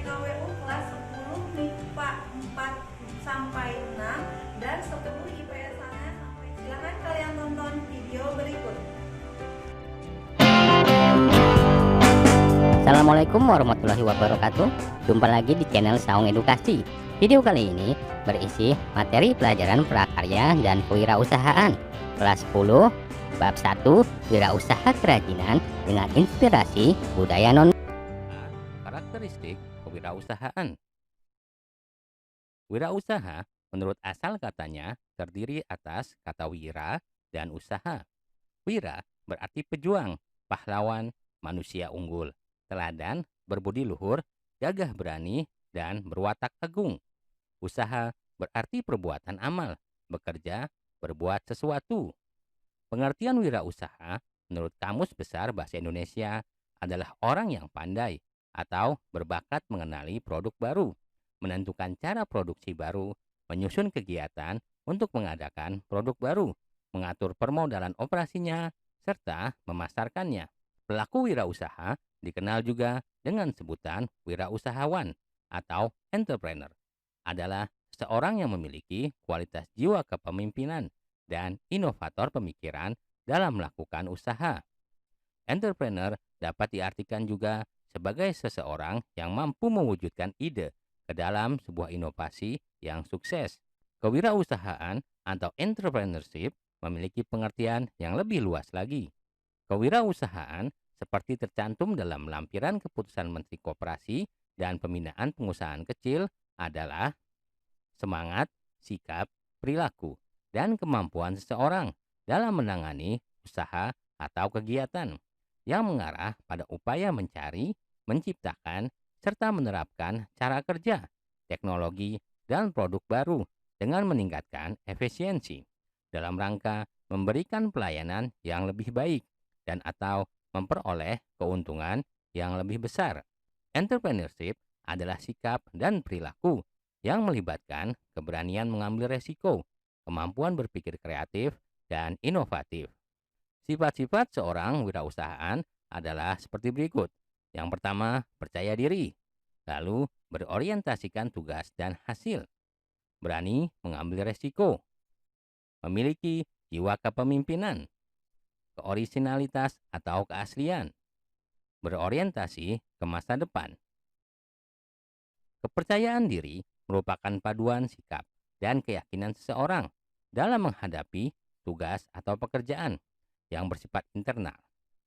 PKWU kelas 10 MIPA 4 sampai 6 dan 10 IPS-nya sampai. Silahkan kalian tonton video berikut. Assalamualaikum warahmatullahi wabarakatuh. Jumpa lagi di channel Saung Edukasi. Video kali ini berisi materi pelajaran prakarya dan kewirausahaan kelas 10 bab 1 wirausaha kerajinan dengan inspirasi budaya non. Karakteristik kewirausahaan. Wirausaha menurut asal katanya terdiri atas kata wira dan usaha. Wira berarti pejuang, pahlawan, manusia unggul, teladan, berbudi luhur, gagah berani, dan berwatak agung. Usaha berarti perbuatan amal, bekerja, berbuat sesuatu. Pengertian wirausaha menurut Kamus Besar Bahasa Indonesia adalah orang yang pandai atau berbakat mengenali produk baru, menentukan cara produksi baru, menyusun kegiatan untuk mengadakan produk baru, mengatur permodalan operasinya, serta memasarkannya. Pelaku wirausaha dikenal juga dengan sebutan wirausahawan atau entrepreneur. Adalah seorang yang memiliki kualitas jiwa kepemimpinan dan inovator pemikiran dalam melakukan usaha. Entrepreneur dapat diartikan juga sebagai seseorang yang mampu mewujudkan ide ke dalam sebuah inovasi yang sukses. Kewirausahaan atau entrepreneurship memiliki pengertian yang lebih luas lagi. Kewirausahaan seperti tercantum dalam lampiran keputusan Menteri Koperasi dan Pembinaan Pengusahaan Kecil adalah semangat, sikap, perilaku, dan kemampuan seseorang dalam menangani usaha atau kegiatan yang mengarah pada upaya mencari, menciptakan, serta menerapkan cara kerja, teknologi, dan produk baru dengan meningkatkan efisiensi dalam rangka memberikan pelayanan yang lebih baik dan atau memperoleh keuntungan yang lebih besar. Entrepreneurship adalah sikap dan perilaku yang melibatkan keberanian mengambil resiko, kemampuan berpikir kreatif, dan inovatif. Sifat-sifat seorang wirausahaan adalah seperti berikut. Yang pertama, percaya diri, lalu berorientasikan tugas dan hasil, berani mengambil resiko, memiliki jiwa kepemimpinan, keorisinalitas atau keaslian, berorientasi ke masa depan. Kepercayaan diri merupakan paduan sikap dan keyakinan seseorang dalam menghadapi tugas atau pekerjaan yang bersifat internal,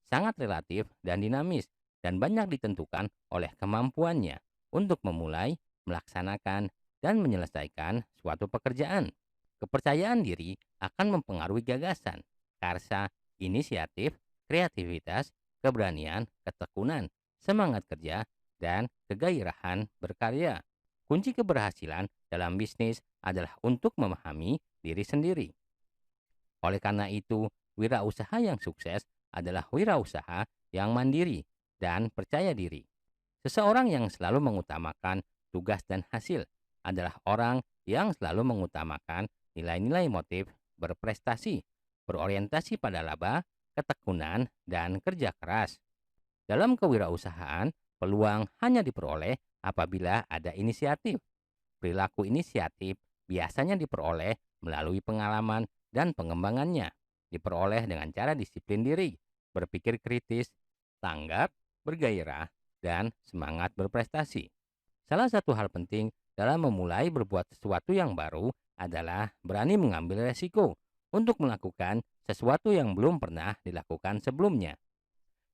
sangat relatif dan dinamis, dan banyak ditentukan oleh kemampuannya untuk memulai, melaksanakan, dan menyelesaikan suatu pekerjaan. Kepercayaan diri akan mempengaruhi gagasan, karsa, inisiatif, kreativitas, keberanian, ketekunan, semangat kerja, dan kegairahan berkarya. Kunci keberhasilan dalam bisnis adalah untuk memahami diri sendiri. Oleh karena itu, wirausaha yang sukses adalah wirausaha yang mandiri dan percaya diri. Seseorang yang selalu mengutamakan tugas dan hasil adalah orang yang selalu mengutamakan nilai-nilai motif berprestasi, berorientasi pada laba, ketekunan, dan kerja keras. Dalam kewirausahaan, peluang hanya diperoleh apabila ada inisiatif. Perilaku inisiatif biasanya diperoleh melalui pengalaman dan pengembangannya. Diperoleh dengan cara disiplin diri, berpikir kritis, tanggap, bergairah, dan semangat berprestasi. Salah satu hal penting dalam memulai berbuat sesuatu yang baru adalah berani mengambil resiko untuk melakukan sesuatu yang belum pernah dilakukan sebelumnya.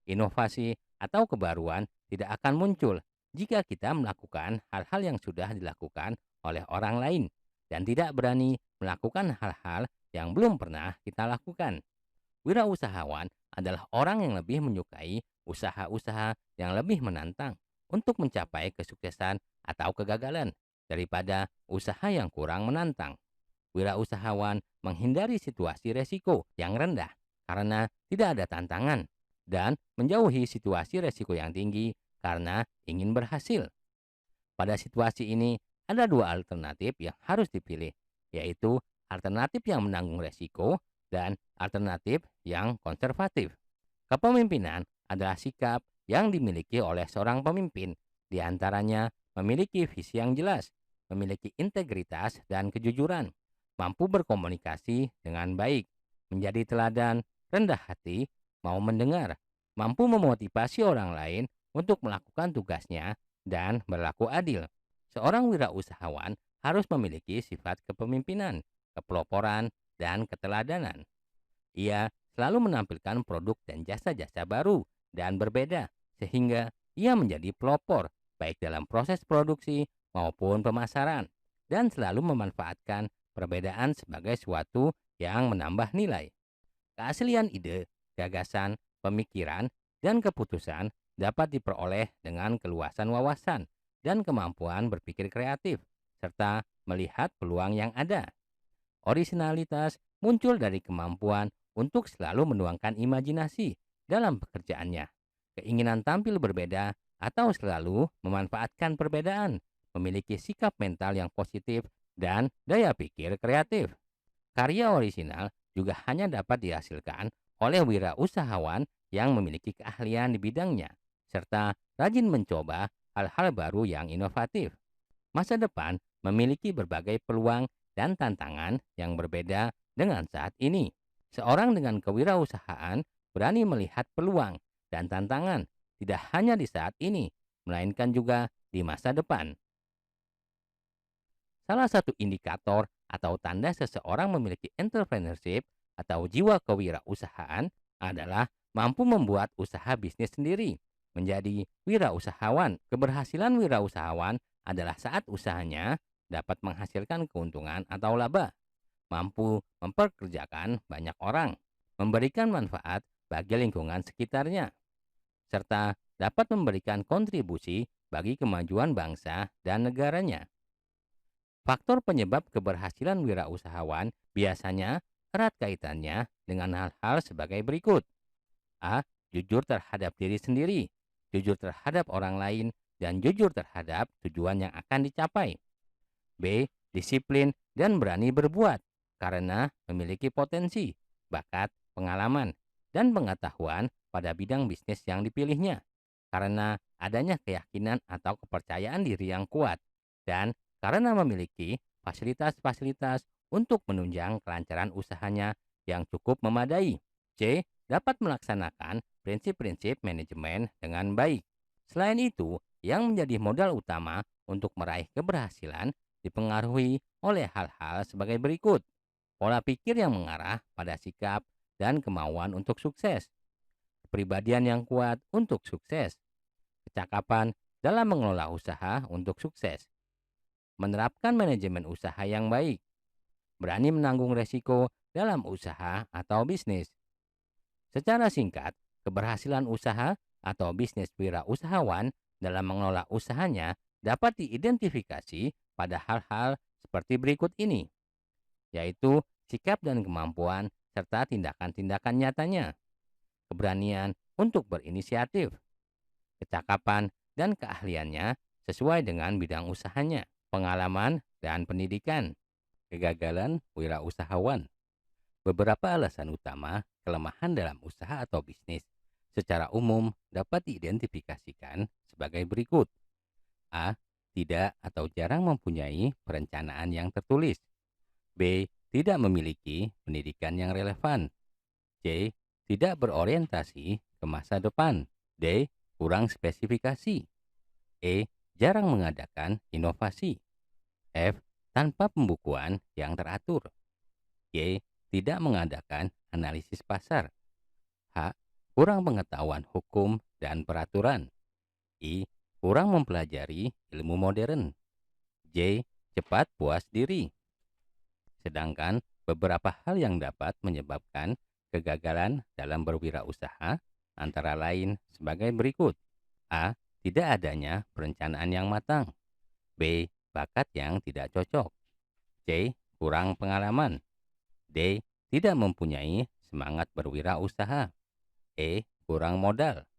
Inovasi atau kebaruan tidak akan muncul jika kita melakukan hal-hal yang sudah dilakukan oleh orang lain dan tidak berani melakukan hal-hal yang belum pernah kita lakukan. Wirausahawan adalah orang yang lebih menyukai usaha-usaha yang lebih menantang untuk mencapai kesuksesan atau kegagalan daripada usaha yang kurang menantang. Wirausahawan menghindari situasi resiko yang rendah karena tidak ada tantangan dan menjauhi situasi resiko yang tinggi karena ingin berhasil. Pada situasi ini, ada dua alternatif yang harus dipilih, yaitu alternatif yang menanggung resiko dan alternatif yang konservatif. Kepemimpinan adalah sikap yang dimiliki oleh seorang pemimpin, di antaranya memiliki visi yang jelas, memiliki integritas dan kejujuran, mampu berkomunikasi dengan baik, menjadi teladan, rendah hati, mau mendengar, mampu memotivasi orang lain untuk melakukan tugasnya, dan berlaku adil. Seorang wirausahawan harus memiliki sifat kepemimpinan, kepeloporan, dan keteladanan. Ia selalu menampilkan produk dan jasa-jasa baru dan berbeda, sehingga ia menjadi pelopor baik dalam proses produksi maupun pemasaran, dan selalu memanfaatkan perbedaan sebagai suatu yang menambah nilai. Keaslian ide, gagasan, pemikiran, dan keputusan dapat diperoleh dengan keluasan wawasan dan kemampuan berpikir kreatif, serta melihat peluang yang ada. Orisinalitas muncul dari kemampuan untuk selalu menuangkan imajinasi dalam pekerjaannya, keinginan tampil berbeda atau selalu memanfaatkan perbedaan, memiliki sikap mental yang positif, dan daya pikir kreatif. Karya orisinal juga hanya dapat dihasilkan oleh wirausahawan yang memiliki keahlian di bidangnya, serta rajin mencoba hal-hal baru yang inovatif. Masa depan memiliki berbagai peluang dan tantangan yang berbeda dengan saat ini. Seorang dengan kewirausahaan berani melihat peluang dan tantangan tidak hanya di saat ini, melainkan juga di masa depan. Salah satu indikator atau tanda seseorang memiliki entrepreneurship atau jiwa kewirausahaan adalah mampu membuat usaha bisnis sendiri, menjadi wirausahawan. Keberhasilan wirausahawan adalah saat usahanya dapat menghasilkan keuntungan atau laba, mampu memperkerjakan banyak orang, memberikan manfaat bagi lingkungan sekitarnya, serta dapat memberikan kontribusi bagi kemajuan bangsa dan negaranya. Faktor penyebab keberhasilan wirausahawan biasanya erat kaitannya dengan hal-hal sebagai berikut. A. Jujur terhadap diri sendiri, jujur terhadap orang lain, dan jujur terhadap tujuan yang akan dicapai. B. Disiplin dan berani berbuat karena memiliki potensi, bakat, pengalaman, dan pengetahuan pada bidang bisnis yang dipilihnya, karena adanya keyakinan atau kepercayaan diri yang kuat, dan karena memiliki fasilitas-fasilitas untuk menunjang kelancaran usahanya yang cukup memadai. C. Dapat melaksanakan prinsip-prinsip manajemen dengan baik. Selain itu, yang menjadi modal utama untuk meraih keberhasilan dipengaruhi oleh hal-hal sebagai berikut. Pola pikir yang mengarah pada sikap dan kemauan untuk sukses. Kepribadian yang kuat untuk sukses. Kecakapan dalam mengelola usaha untuk sukses. Menerapkan manajemen usaha yang baik. Berani menanggung resiko dalam usaha atau bisnis. Secara singkat, keberhasilan usaha atau bisnis wirausahawan dalam mengelola usahanya dapat diidentifikasi pada hal-hal seperti berikut ini, yaitu sikap dan kemampuan serta tindakan-tindakan nyatanya, keberanian untuk berinisiatif, kecakapan dan keahliannya sesuai dengan bidang usahanya, pengalaman dan pendidikan, kegagalan wirausahawan. Beberapa alasan utama kelemahan dalam usaha atau bisnis secara umum dapat diidentifikasikan sebagai berikut. A. Tidak atau jarang mempunyai perencanaan yang tertulis. B. Tidak memiliki pendidikan yang relevan. C. Tidak berorientasi ke masa depan. D. Kurang spesifikasi. E. Jarang mengadakan inovasi. F. Tanpa pembukuan yang teratur. G. Tidak mengadakan analisis pasar. H. Kurang pengetahuan hukum dan peraturan. I. Kurang mempelajari ilmu modern. J. Cepat puas diri. Sedangkan beberapa hal yang dapat menyebabkan kegagalan dalam berwirausaha antara lain sebagai berikut. A. Tidak adanya perencanaan yang matang. B. Bakat yang tidak cocok. C. Kurang pengalaman. D. Tidak mempunyai semangat berwirausaha. E. Kurang modal.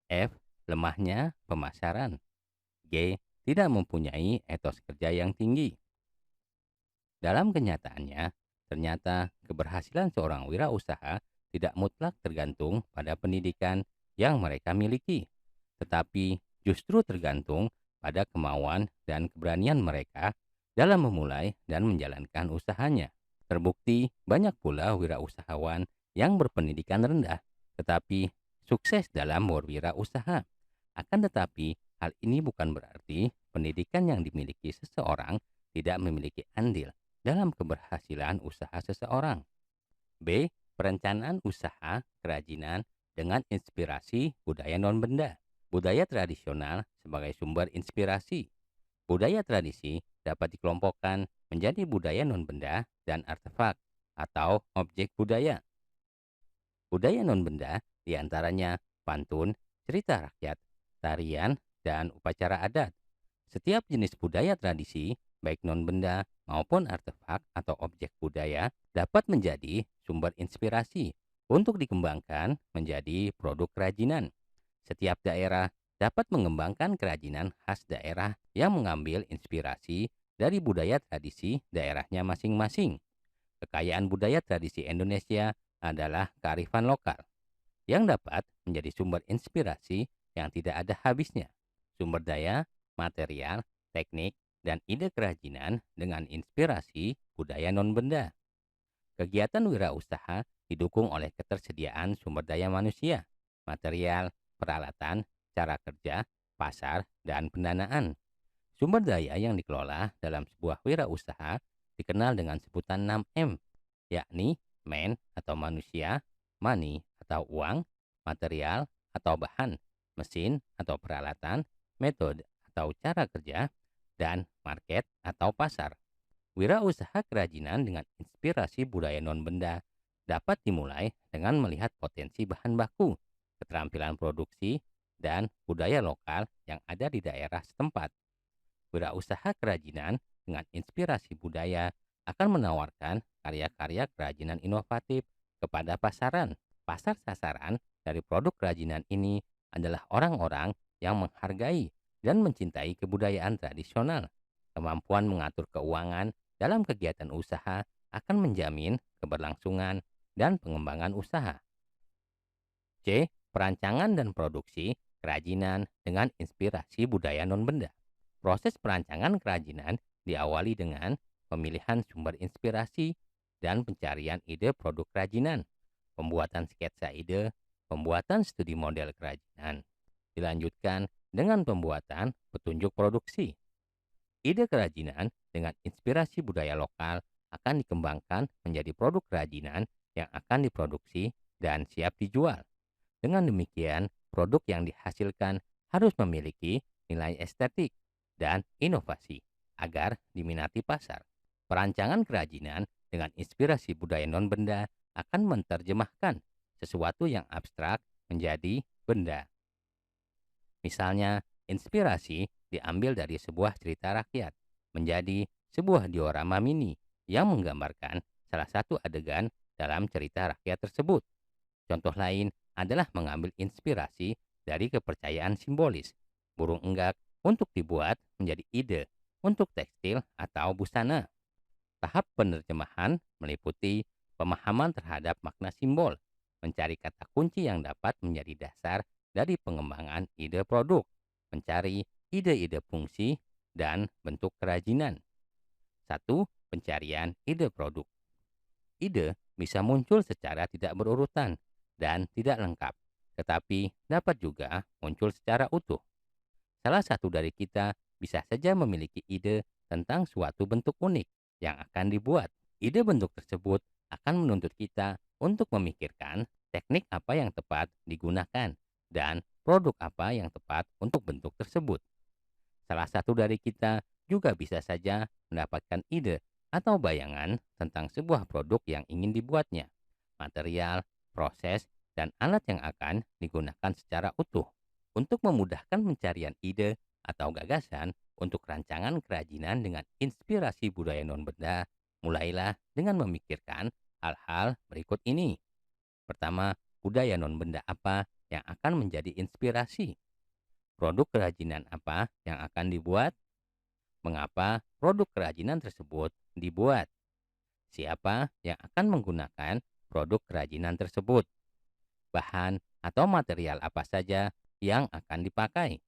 F. Lemahnya pemasaran. G. Tidak mempunyai etos kerja yang tinggi. Dalam kenyataannya, ternyata keberhasilan seorang wirausaha tidak mutlak tergantung pada pendidikan yang mereka miliki, tetapi justru tergantung pada kemauan dan keberanian mereka dalam memulai dan menjalankan usahanya. Terbukti banyak pula wirausahawan yang berpendidikan rendah tetapi sukses dalam berwirausaha. Akan tetapi, hal ini bukan berarti pendidikan yang dimiliki seseorang tidak memiliki andil dalam keberhasilan usaha seseorang. B. Perencanaan usaha kerajinan dengan inspirasi budaya non-benda. Budaya tradisional sebagai sumber inspirasi. Budaya tradisi dapat dikelompokkan menjadi budaya non-benda dan artefak atau objek budaya. Budaya non-benda diantaranya pantun, cerita rakyat, tarian, dan upacara adat. Setiap jenis budaya tradisi, baik non-benda maupun artefak atau objek budaya, dapat menjadi sumber inspirasi untuk dikembangkan menjadi produk kerajinan. Setiap daerah dapat mengembangkan kerajinan khas daerah yang mengambil inspirasi dari budaya tradisi daerahnya masing-masing. Kekayaan budaya tradisi Indonesia adalah kearifan lokal yang dapat menjadi sumber inspirasi yang tidak ada habisnya. Sumber daya, material, teknik, dan ide kerajinan dengan inspirasi budaya non-benda. Kegiatan wirausaha didukung oleh ketersediaan sumber daya manusia, material, peralatan, cara kerja, pasar, dan pendanaan. Sumber daya yang dikelola dalam sebuah wirausaha dikenal dengan sebutan 6M, yakni man atau manusia, money atau uang, material atau bahan, mesin atau peralatan, metode atau cara kerja, dan market atau pasar. Wirausaha kerajinan dengan inspirasi budaya non-benda dapat dimulai dengan melihat potensi bahan baku, keterampilan produksi, dan budaya lokal yang ada di daerah setempat. Wirausaha kerajinan dengan inspirasi budaya akan menawarkan karya-karya kerajinan inovatif kepada pasaran. Pasar sasaran dari produk kerajinan ini adalah orang-orang yang menghargai dan mencintai kebudayaan tradisional. Kemampuan mengatur keuangan dalam kegiatan usaha akan menjamin keberlangsungan dan pengembangan usaha. C. Perancangan dan produksi kerajinan dengan inspirasi budaya non-benda. Proses perancangan kerajinan diawali dengan pemilihan sumber inspirasi dan pencarian ide produk kerajinan, pembuatan sketsa ide, pembuatan studi model kerajinan. Dilanjutkan dengan pembuatan petunjuk produksi. Ide kerajinan dengan inspirasi budaya lokal akan dikembangkan menjadi produk kerajinan yang akan diproduksi dan siap dijual. Dengan demikian, produk yang dihasilkan harus memiliki nilai estetik dan inovasi agar diminati pasar. Perancangan kerajinan dengan inspirasi budaya non-benda akan menerjemahkan sesuatu yang abstrak menjadi benda. Misalnya, inspirasi diambil dari sebuah cerita rakyat menjadi sebuah diorama mini yang menggambarkan salah satu adegan dalam cerita rakyat tersebut. Contoh lain adalah mengambil inspirasi dari kepercayaan simbolis burung enggak untuk dibuat menjadi ide untuk tekstil atau busana. Tahap penerjemahan meliputi pemahaman terhadap makna simbol, mencari kata kunci yang dapat menjadi dasar dari pengembangan ide produk, mencari ide-ide fungsi dan bentuk kerajinan. 1. Pencarian ide produk. Ide bisa muncul secara tidak berurutan dan tidak lengkap, tetapi dapat juga muncul secara utuh. Salah satu dari kita bisa saja memiliki ide tentang suatu bentuk unik yang akan dibuat. Ide bentuk tersebut akan menuntut kita untuk memikirkan teknik apa yang tepat digunakan dan produk apa yang tepat untuk bentuk tersebut. Salah satu dari kita juga bisa saja mendapatkan ide atau bayangan tentang sebuah produk yang ingin dibuatnya, material, proses, dan alat yang akan digunakan secara utuh. Untuk memudahkan pencarian ide atau gagasan untuk rancangan kerajinan dengan inspirasi budaya non-benda, mulailah dengan memikirkan hal-hal berikut ini. Pertama, budaya non-benda apa yang akan menjadi inspirasi? Produk kerajinan apa yang akan dibuat? Mengapa produk kerajinan tersebut dibuat? Siapa yang akan menggunakan produk kerajinan tersebut? Bahan atau material apa saja yang akan dipakai?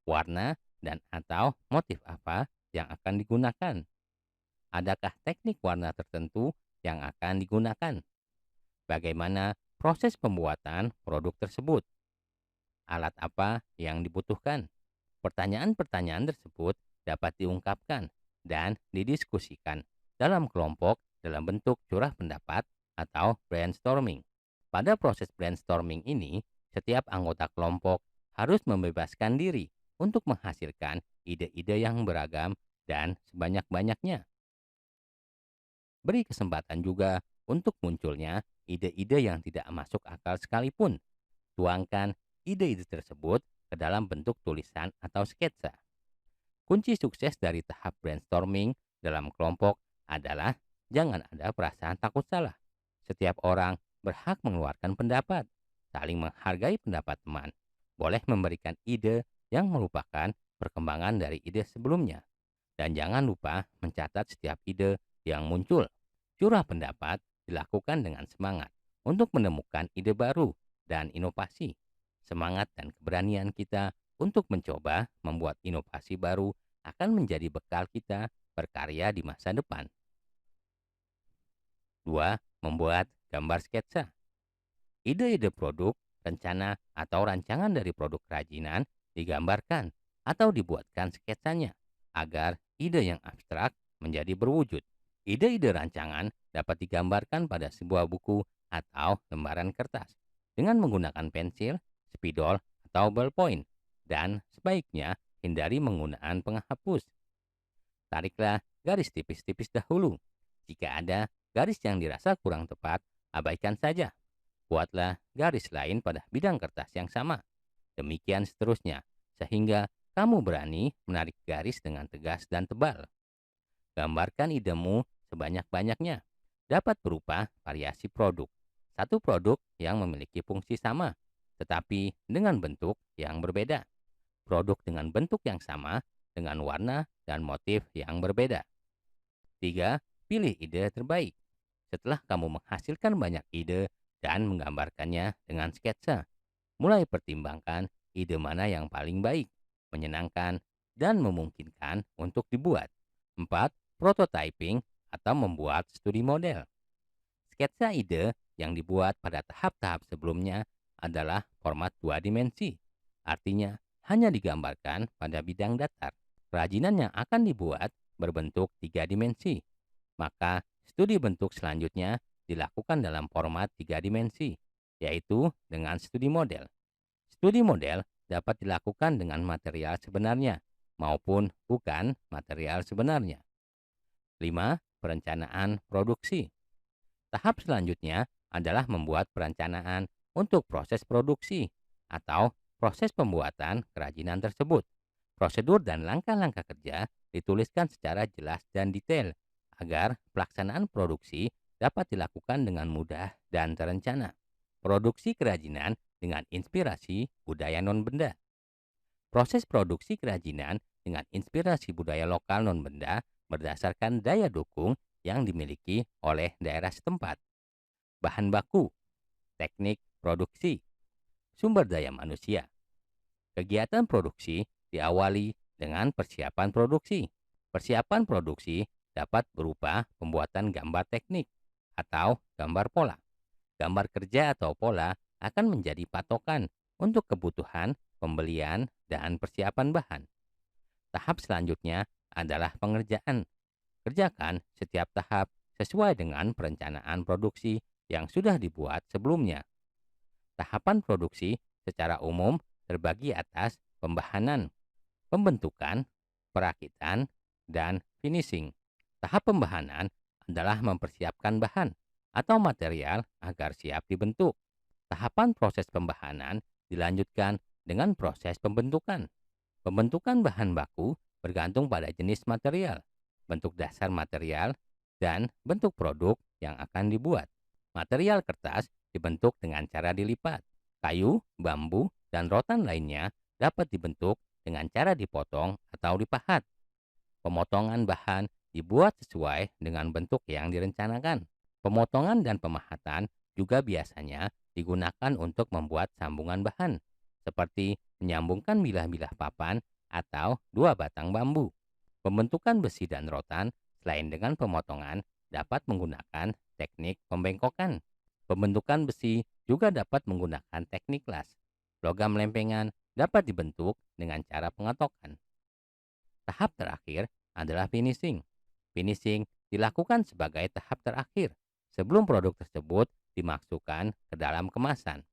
Warna dan atau motif apa yang akan digunakan. Adakah teknik warna tertentu yang akan digunakan? Bagaimana proses pembuatan produk tersebut? Alat apa yang dibutuhkan? Pertanyaan-pertanyaan tersebut dapat diungkapkan dan didiskusikan dalam kelompok dalam bentuk curah pendapat atau brainstorming. Pada proses brainstorming ini, setiap anggota kelompok harus membebaskan diri untuk menghasilkan ide-ide yang beragam dan sebanyak-banyaknya. Beri kesempatan juga untuk munculnya ide-ide yang tidak masuk akal sekalipun. Tuangkan ide-ide tersebut ke dalam bentuk tulisan atau sketsa. Kunci sukses dari tahap brainstorming dalam kelompok adalah jangan ada perasaan takut salah. Setiap orang berhak mengeluarkan pendapat, saling menghargai pendapat teman, boleh memberikan ide yang merupakan perkembangan dari ide sebelumnya, dan jangan lupa mencatat setiap ide yang muncul. Curah pendapat dilakukan dengan semangat untuk menemukan ide baru dan inovasi. Semangat dan keberanian kita untuk mencoba membuat inovasi baru akan menjadi bekal kita berkarya di masa depan. 2. Membuat gambar sketsa. Ide-ide produk, rencana, atau rancangan dari produk kerajinan digambarkan atau dibuatkan sketsanya agar ide yang abstrak menjadi berwujud. Ide-ide rancangan dapat digambarkan pada sebuah buku atau lembaran kertas dengan menggunakan pensil, spidol, atau ballpoint, dan sebaiknya hindari penggunaan penghapus. Tariklah garis tipis-tipis dahulu. Jika ada garis yang dirasa kurang tepat, abaikan saja. Buatlah garis lain pada bidang kertas yang sama. Demikian seterusnya, sehingga kamu berani menarik garis dengan tegas dan tebal. Gambarkan idemu sebanyak-banyaknya. Dapat berupa variasi produk. Satu produk yang memiliki fungsi sama, tetapi dengan bentuk yang berbeda. Produk dengan bentuk yang sama, dengan warna dan motif yang berbeda. 3. Pilih ide terbaik. Setelah kamu menghasilkan banyak ide dan menggambarkannya dengan sketsa, mulai pertimbangkan ide mana yang paling baik, menyenangkan, dan memungkinkan untuk dibuat. 4. Prototyping atau membuat studi model. Sketsa ide yang dibuat pada tahap-tahap sebelumnya adalah format 2 dimensi. Artinya, hanya digambarkan pada bidang datar. Kerajinan yang akan dibuat berbentuk 3 dimensi. Maka, studi bentuk selanjutnya dilakukan dalam format 3 dimensi, yaitu dengan studi model. Studi model dapat dilakukan dengan material sebenarnya maupun bukan material sebenarnya. 5. Perencanaan produksi. Tahap selanjutnya adalah membuat perencanaan untuk proses produksi atau proses pembuatan kerajinan tersebut. Prosedur dan langkah-langkah kerja dituliskan secara jelas dan detail agar pelaksanaan produksi dapat dilakukan dengan mudah dan terencana. Produksi kerajinan dengan inspirasi budaya non-benda. Proses produksi kerajinan dengan inspirasi budaya lokal non-benda berdasarkan daya dukung yang dimiliki oleh daerah setempat. Bahan baku, teknik produksi, sumber daya manusia. Kegiatan produksi diawali dengan persiapan produksi. Persiapan produksi dapat berupa pembuatan gambar teknik atau gambar pola. Gambar kerja atau pola akan menjadi patokan untuk kebutuhan pembelian dan persiapan bahan. Tahap selanjutnya adalah pengerjaan. Kerjakan setiap tahap sesuai dengan perencanaan produksi yang sudah dibuat sebelumnya. Tahapan produksi secara umum terbagi atas pembahanan, pembentukan, perakitan, dan finishing. Tahap pembahanan adalah mempersiapkan bahan atau material agar siap dibentuk. Tahapan proses pembahanan dilanjutkan dengan proses pembentukan. Pembentukan bahan baku bergantung pada jenis material, bentuk dasar material, dan bentuk produk yang akan dibuat. Material kertas dibentuk dengan cara dilipat. Kayu, bambu, dan rotan lainnya dapat dibentuk dengan cara dipotong atau dipahat. Pemotongan bahan dibuat sesuai dengan bentuk yang direncanakan. Pemotongan dan pemahatan juga biasanya digunakan untuk membuat sambungan bahan, seperti menyambungkan bilah-bilah papan atau 2 batang bambu. Pembentukan besi dan rotan selain dengan pemotongan dapat menggunakan teknik pembengkokan. Pembentukan besi juga dapat menggunakan teknik las. Logam lempengan dapat dibentuk dengan cara pengatokan. Tahap terakhir adalah finishing. Finishing dilakukan sebagai tahap terakhir sebelum produk tersebut dimasukkan ke dalam kemasan.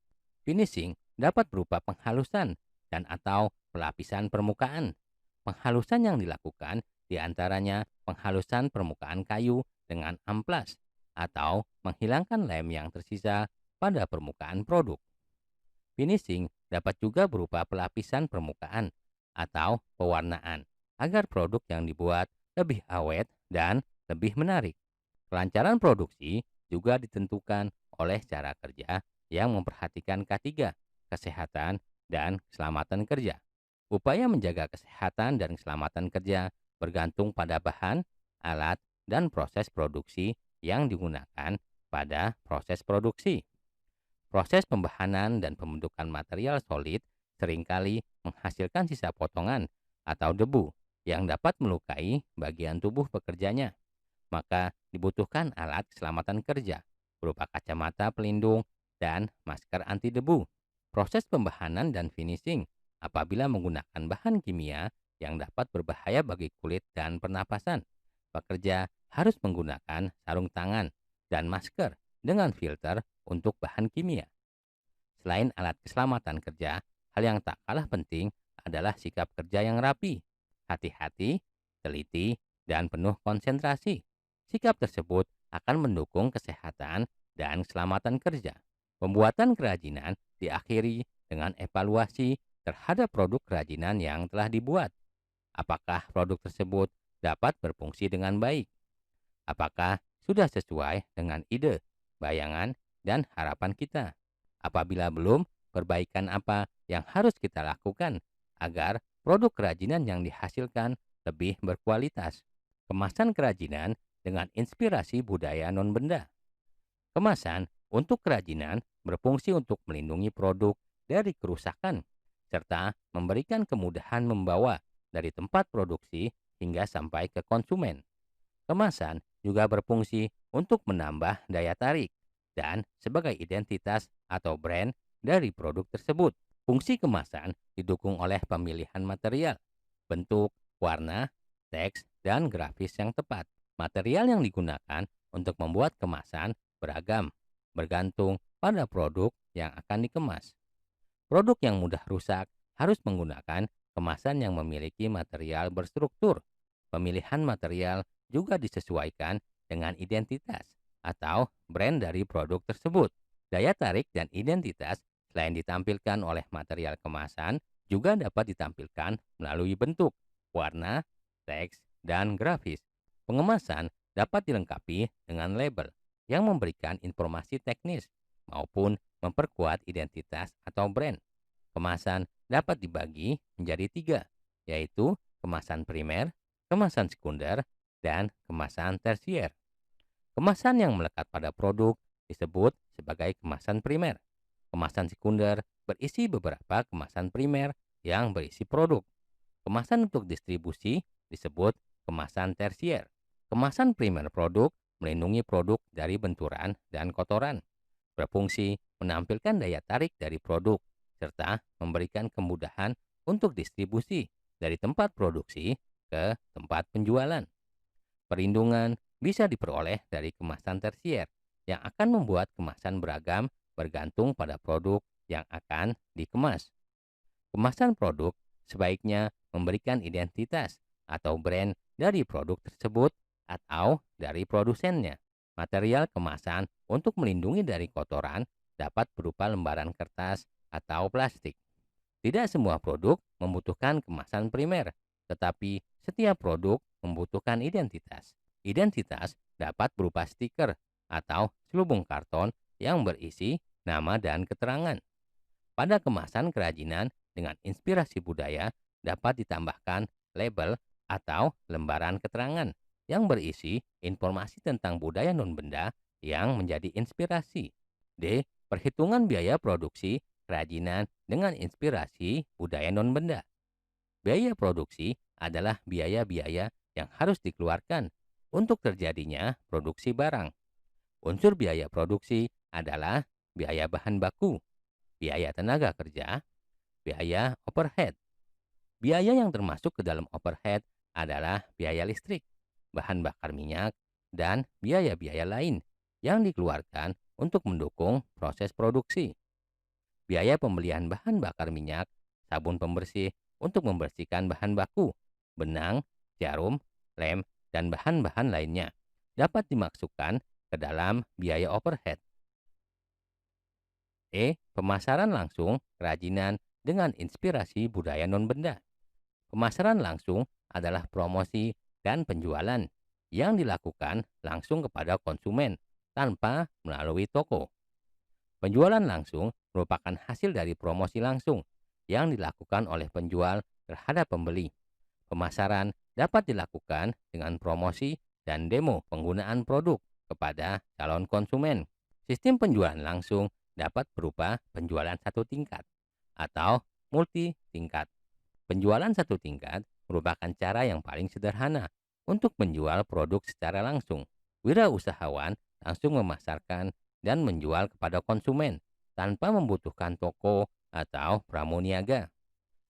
Finishing dapat berupa penghalusan dan atau pelapisan permukaan. Penghalusan yang dilakukan diantaranya penghalusan permukaan kayu dengan amplas atau menghilangkan lem yang tersisa pada permukaan produk. Finishing dapat juga berupa pelapisan permukaan atau pewarnaan agar produk yang dibuat lebih awet dan lebih menarik. Kelancaran produksi juga ditentukan oleh cara kerja yang memperhatikan K3, kesehatan dan keselamatan kerja. Upaya menjaga kesehatan dan keselamatan kerja bergantung pada bahan, alat, dan proses produksi yang digunakan pada proses produksi. Proses pembahanan dan pembentukan material solid seringkali menghasilkan sisa potongan atau debu yang dapat melukai bagian tubuh pekerjanya. Maka dibutuhkan alat keselamatan kerja berupa kacamata pelindung dan masker anti debu. Proses pembahanan dan finishing apabila menggunakan bahan kimia yang dapat berbahaya bagi kulit dan pernapasan. Pekerja harus menggunakan sarung tangan dan masker dengan filter untuk bahan kimia. Selain alat keselamatan kerja, hal yang tak kalah penting adalah sikap kerja yang rapi, hati-hati, teliti, dan penuh konsentrasi. Sikap tersebut akan mendukung kesehatan dan keselamatan kerja. Pembuatan kerajinan diakhiri dengan evaluasi terhadap produk kerajinan yang telah dibuat. Apakah produk tersebut dapat berfungsi dengan baik? Apakah sudah sesuai dengan ide, bayangan, dan harapan kita? Apabila belum, perbaikan apa yang harus kita lakukan agar produk kerajinan yang dihasilkan lebih berkualitas? Kemasan kerajinan dengan inspirasi budaya non-benda. Kemasan untuk kerajinan berfungsi untuk melindungi produk dari kerusakan serta memberikan kemudahan membawa dari tempat produksi hingga sampai ke konsumen. Kemasan juga berfungsi untuk menambah daya tarik dan sebagai identitas atau brand dari produk tersebut. Fungsi kemasan didukung oleh pemilihan material, bentuk, warna, teks, dan grafis yang tepat. Material yang digunakan untuk membuat kemasan beragam, bergantung pada produk yang akan dikemas. Produk yang mudah rusak harus menggunakan kemasan yang memiliki material berstruktur. Pemilihan material juga disesuaikan dengan identitas atau brand dari produk tersebut. Daya tarik dan identitas selain ditampilkan oleh material kemasan juga dapat ditampilkan melalui bentuk, warna, teks, dan grafis. Pengemasan dapat dilengkapi dengan label yang memberikan informasi teknis maupun memperkuat identitas atau brand. Kemasan dapat dibagi menjadi 3, yaitu kemasan primer, kemasan sekunder, dan kemasan tersier. Kemasan yang melekat pada produk disebut sebagai kemasan primer. Kemasan sekunder berisi beberapa kemasan primer yang berisi produk. Kemasan untuk distribusi disebut kemasan tersier. Kemasan primer produk melindungi produk dari benturan dan kotoran, berfungsi menampilkan daya tarik dari produk, serta memberikan kemudahan untuk distribusi dari tempat produksi ke tempat penjualan. Perlindungan bisa diperoleh dari kemasan tersier yang akan membuat kemasan beragam bergantung pada produk yang akan dikemas. Kemasan produk sebaiknya memberikan identitas atau brand dari produk tersebut atau dari produsennya. Material kemasan untuk melindungi dari kotoran dapat berupa lembaran kertas atau plastik. Tidak semua produk membutuhkan kemasan primer, tetapi setiap produk membutuhkan identitas. Identitas dapat berupa stiker atau selubung karton yang berisi nama dan keterangan. Pada kemasan kerajinan dengan inspirasi budaya dapat ditambahkan label atau lembaran keterangan yang berisi informasi tentang budaya non-benda yang menjadi inspirasi. D. Perhitungan biaya produksi kerajinan dengan inspirasi budaya non-benda. Biaya produksi adalah biaya-biaya yang harus dikeluarkan untuk terjadinya produksi barang. Unsur biaya produksi adalah biaya bahan baku, biaya tenaga kerja, biaya overhead. Biaya yang termasuk ke dalam overhead adalah biaya listrik, bahan bakar minyak, dan biaya-biaya lain yang dikeluarkan untuk mendukung proses produksi. Biaya pembelian bahan bakar minyak, sabun pembersih untuk membersihkan bahan baku, benang, jarum, lem, dan bahan-bahan lainnya dapat dimasukkan ke dalam biaya overhead. Pemasaran langsung kerajinan dengan inspirasi budaya non-benda. Pemasaran langsung adalah promosi dan penjualan yang dilakukan langsung kepada konsumen tanpa melalui toko. Penjualan langsung merupakan hasil dari promosi langsung yang dilakukan oleh penjual terhadap pembeli. Pemasaran dapat dilakukan dengan promosi dan demo penggunaan produk kepada calon konsumen. Sistem penjualan langsung dapat berupa penjualan satu tingkat atau multi tingkat. Penjualan satu tingkat merupakan cara yang paling sederhana untuk menjual produk secara langsung. Wirausahawan langsung memasarkan dan menjual kepada konsumen tanpa membutuhkan toko atau pramuniaga.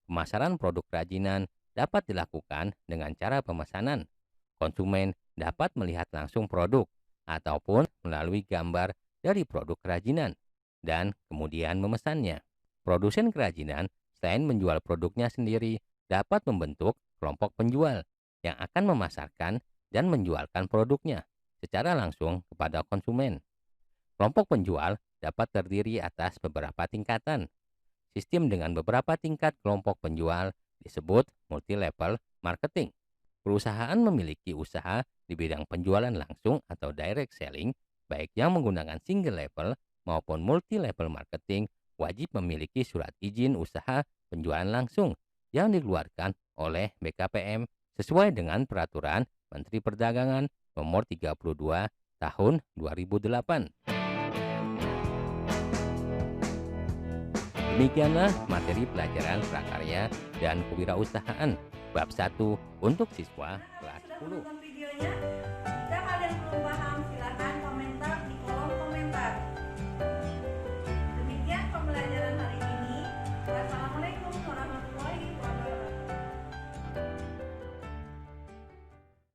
Pemasaran produk kerajinan dapat dilakukan dengan cara pemesanan. Konsumen dapat melihat langsung produk ataupun melalui gambar dari produk kerajinan dan kemudian memesannya. Produsen kerajinan selain menjual produknya sendiri, dapat membentuk kelompok penjual yang akan memasarkan dan menjualkan produknya secara langsung kepada konsumen. Kelompok penjual dapat terdiri atas beberapa tingkatan. Sistem dengan beberapa tingkat kelompok penjual disebut multi-level marketing. Perusahaan memiliki usaha di bidang penjualan langsung atau direct selling, baik yang menggunakan single level maupun multi-level marketing, wajib memiliki surat izin usaha penjualan langsung yang dikeluarkan oleh BKPM sesuai dengan Peraturan Menteri Perdagangan Nomor 32 Tahun 2008. Demikianlah materi pelajaran prakarya dan kewirausahaan bab 1 untuk siswa kelas Sudah 10. menonton videonya?